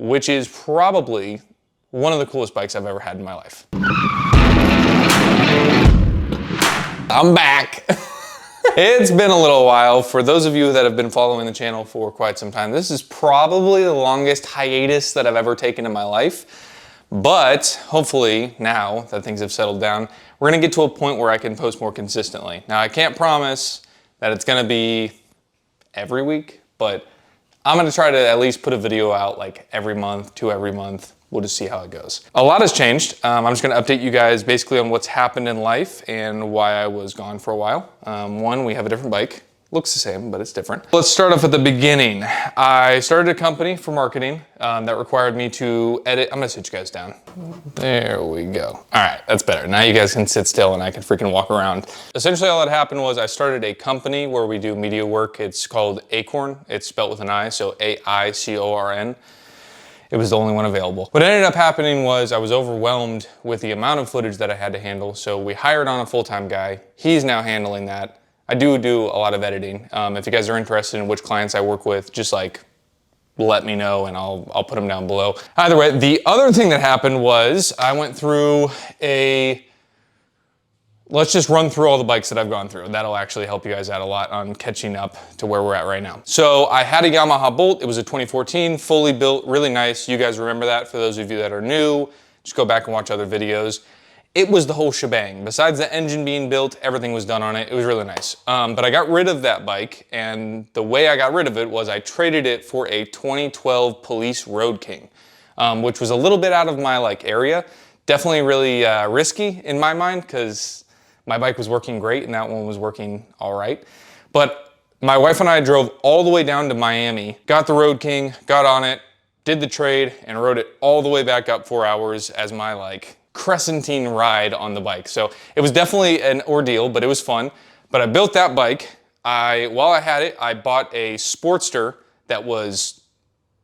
which is probably one of the coolest bikes I've ever had in my life. I'm back. It's been a little while. For those of you that have been following the channel for quite some time, this is probably the longest hiatus that I've ever taken in my life. But hopefully now that things have settled down, we're gonna get to a point where I can post more consistently. Now, I can't promise that it's gonna be every week, but I'm gonna try to at least put a video out like every month to every month. We'll just see how it goes. A lot has changed. I'm just gonna update you guys basically on what's happened in life and why I was gone for a while. One, we have a different bike. Looks the same, but it's different. Let's start off at the beginning. I started a company for marketing that required me to edit. I'm gonna sit you guys down. There we go. All right, that's better. Now you guys can sit still and I can freaking walk around. Essentially all that happened was I started a company where we do media work. It's called Acorn. It's spelled with an I, so A-I-C-O-R-N. It was the only one available. What ended up happening was I was overwhelmed with the amount of footage that I had to handle. So we hired on a full-time guy. He's now handling that. I do a lot of editing. If you guys are interested in which clients I work with, just like let me know and I'll put them down below. Either way, the other thing that happened was I went through let's just run through all the bikes that I've gone through. That'll actually help you guys out a lot on catching up to where we're at right now. So I had a Yamaha Bolt. It was a 2014, fully built, really nice. You guys remember that. For those of you that are new, just go back and watch other videos. It was the whole shebang. Besides the engine being built, everything was done on it. It was really nice. But I got rid of that bike, and the way I got rid of it was I traded it for a 2012 Police Road King, which was a little bit out of my area. Definitely really risky in my mind because my bike was working great and that one was working all right. But my wife and I drove all the way down to Miami, got the Road King, got on it, did the trade, and rode it all the way back up 4 hours as my crescenting ride on the bike. So it was definitely an ordeal, but it was fun. But I built that bike. While I had it, I bought a Sportster that was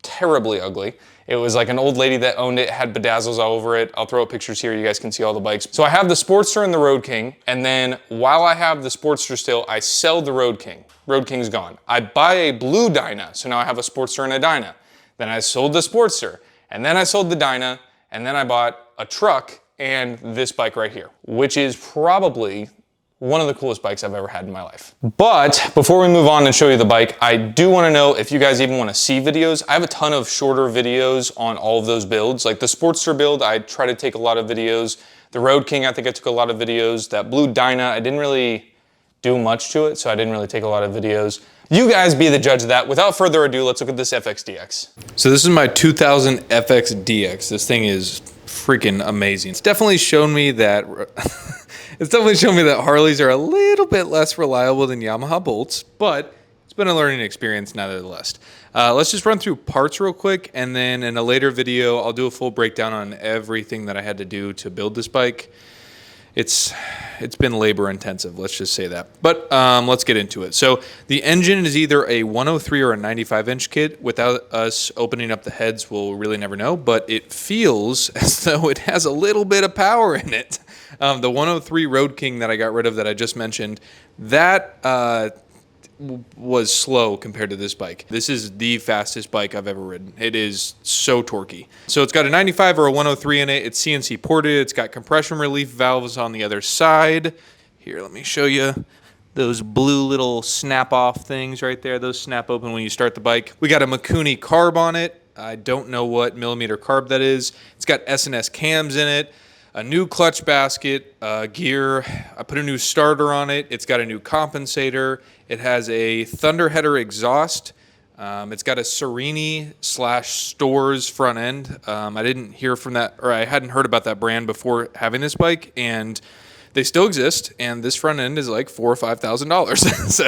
terribly ugly. It was like an old lady that owned it, had bedazzles all over it. I'll throw up pictures here, you guys can see all the bikes. So I have the Sportster and the Road King, and then while I have the Sportster still, I sell the Road King. Road King's gone. I buy a blue Dyna, so now I have a Sportster and a Dyna. Then I sold the Sportster, and then I sold the Dyna, and then I bought a truck and this bike right here, which is probably one of the coolest bikes I've ever had in my life. But before we move on and show you the bike, I do want to know if you guys even want to see videos. I have a ton of shorter videos on all of those builds. Like the Sportster build, I try to take a lot of videos. The Road King, I think I took a lot of videos. That blue Dyna, I didn't really do much to it, so I didn't really take a lot of videos. You guys be the judge of that. Without further ado, let's look at this FXDX. So this is my 2000 FXDX. This thing is freaking amazing. It's definitely shown me that Harleys are a little bit less reliable than Yamaha Bolts, but it's been a learning experience nevertheless. Let's just run through parts real quick, and then in a later video, I'll do a full breakdown on everything that I had to do to build this bike. It's been labor intensive, let's just say that. But let's get into it. So the engine is either a 103 or a 95 inch kit. Without us opening up the heads, we'll really never know, but it feels as though it has a little bit of power in it. The 103 Road King that I got rid of that I just mentioned, that was slow compared to this bike. This is the fastest bike I've ever ridden. It is so torquey. So it's got a 95 or a 103 in it. It's CNC ported. It's got compression relief valves on the other side. Here, let me show you those blue little snap off things right there. Those snap open when you start the bike. We got a Mikuni carb on it. I don't know what millimeter carb that is. It's got S&S cams in it. A new clutch basket, gear. I put a new starter on it. It's got a new compensator. It has a Thunderheader exhaust. It's got a Serini/Stores front end. I didn't hear from that, or I hadn't heard about that brand before having this bike, and they still exist, and this front end is like $4,000 or $5,000. So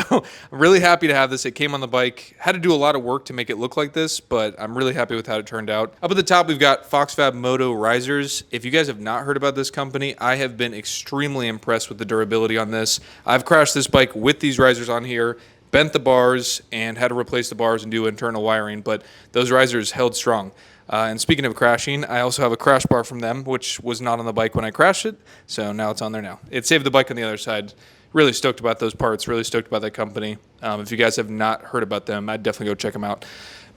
I'm really happy to have this. It came on the bike. Had to do a lot of work to make it look like this, but I'm really happy with how it turned out. Up at the top, we've got FoxFab Moto risers. If you guys have not heard about this company, I have been extremely impressed with the durability on this. I've crashed this bike with these risers on here, bent the bars, and had to replace the bars and do internal wiring, but those risers held strong. And speaking of crashing, I also have a crash bar from them, which was not on the bike when I crashed it, so now it's on there now. It saved the bike on the other side. Really stoked about those parts, really stoked about that company. If you guys have not heard about them, I'd definitely go check them out.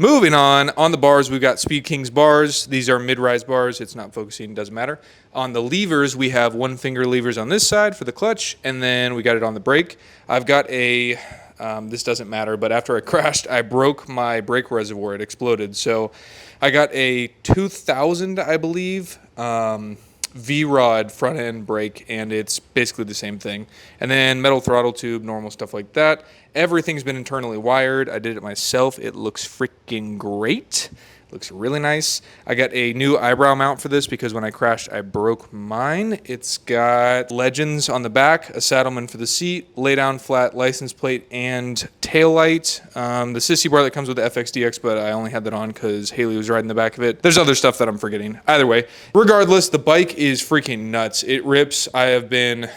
Moving on the bars, we've got Speed Kings bars. These are mid-rise bars. It's not focusing, doesn't matter. On the levers, we have one finger levers on this side for the clutch, and then we got it on the brake. I've got a, this doesn't matter, but after I crashed, I broke my brake reservoir. It exploded. So I got a 2000, I believe, V-Rod front end brake, and it's basically the same thing. And then metal throttle tube, normal stuff like that. Everything's been internally wired. I did it myself. It looks freaking great. Looks really nice. I got a new eyebrow mount for this because when I crashed, I broke mine. It's got legends on the back, a saddleman for the seat, lay down flat license plate, and tail light. The sissy bar that comes with the FXDX, but I only had that on because Haley was riding the back of it. There's other stuff that I'm forgetting. Either way, regardless, the bike is freaking nuts. It rips. I have been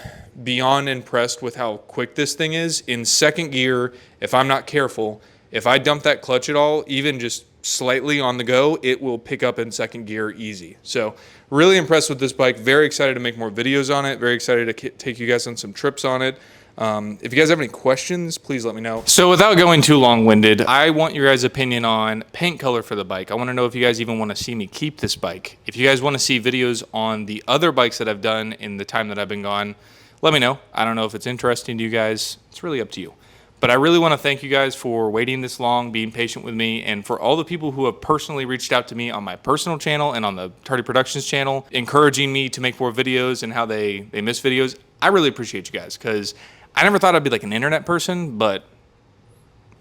beyond impressed with how quick this thing is. In second gear, if I'm not careful, if I dump that clutch at all, even just slightly on the go, it will pick up in second gear easy. So really impressed with this bike. Very excited to make more videos on it. Very excited to take you guys on some trips on it. If you guys have any questions, please let me know. So without going too long-winded, I want your guys' opinion on paint color for the bike. I want to know if you guys even want to see me keep this bike. If you guys want to see videos on the other bikes that I've done in the time that I've been gone, let me know. I don't know if it's interesting to you guys. It's really up to you. But I really want to thank you guys for waiting this long, being patient with me, and for all the people who have personally reached out to me on my personal channel and on the Tardy Productions channel, encouraging me to make more videos and how they miss videos. I really appreciate you guys, because I never thought I'd be like an internet person, but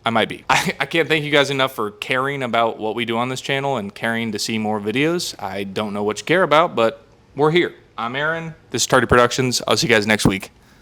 I might be. I can't thank you guys enough for caring about what we do on this channel and caring to see more videos. I don't know what you care about, but we're here. I'm Aaron. This is Tardy Productions. I'll see you guys next week.